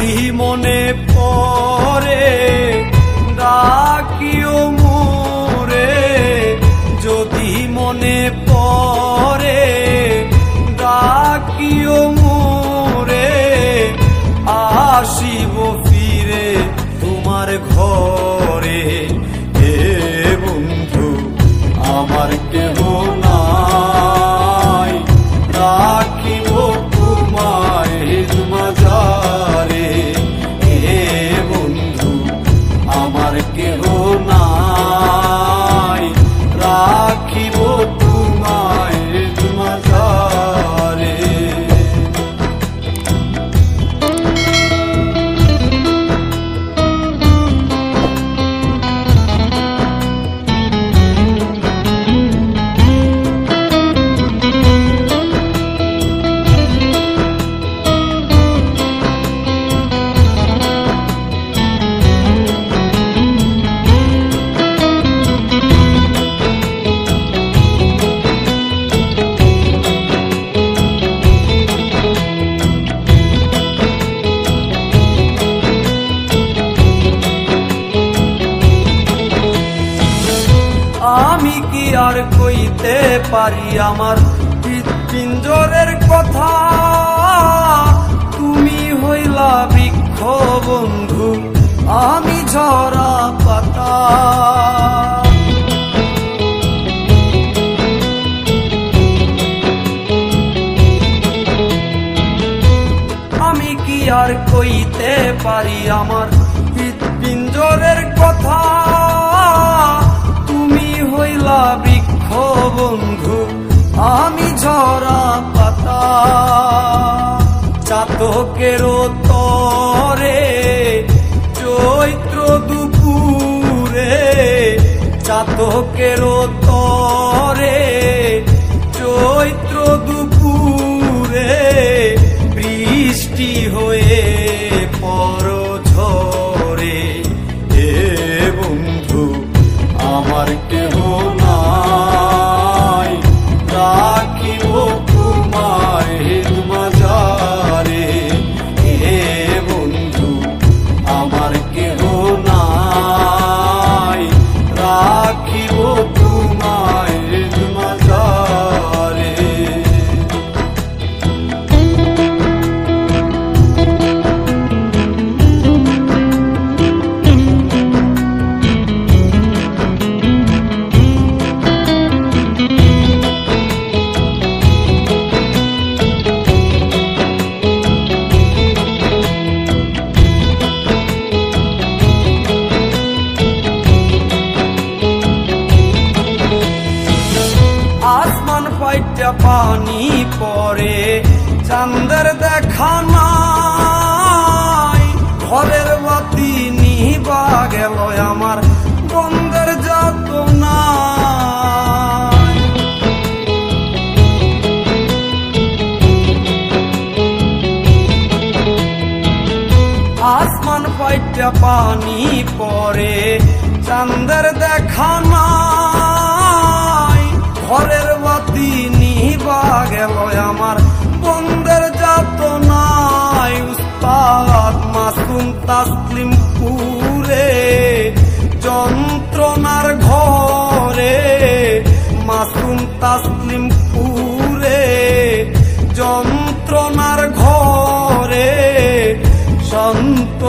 যদি মনে পড়ে ডাকিও মোরে, যদি মনে পড়ে ডাকিও মোরে, আসিব ফিরে তোমার ঘরে। হে বন্ধু আমার কেহ নাই, রাখিব তোমায় মাঝারে। হে বন্ধু আমার কেহ নাই, রাখিব তোমায় মাঝারে। আমি কি আর কইতে পারি আমার হৃৎপিঞ্জরের কথা, তুমি হইলা বৃক্ষ বন্ধু, আমি ঝরা পাতা। আমি কি আর কইতে পারি আমার হৃৎপিঞ্জরের কথা, হইলা বৃক্ষ বন্ধু, আমি ঝরা পাতা। চাতকের তরে চৈত্র দুপুরে, চাতকের তরে চৈত্র দুপুরে, বৃষ্টি হয়ে পর ঝরে। হে বন্ধু আমার কেহ নাই, রাখিব তোমায় মাঝারে। হে বন্ধু আমার কেহ নাই, রাখিব তোমায় মাঝারে। পানি পরে চাঁদের দেখা নাই, ঘরের বাতি নিবা গেল আমার বন্ধের যাতনা। আসমান পাইটা পানি পরে চাঁদের দেখা নাই, ঘরের বাতি নিবা গেল আমার বন্ধের যাতনায়। উস্তাদ মাসুম তাসলিম পুরে যন্ত্রণার ঘরে, মাসুম তাসলিম পুরে যন্ত্রণার ঘরে, সন্ত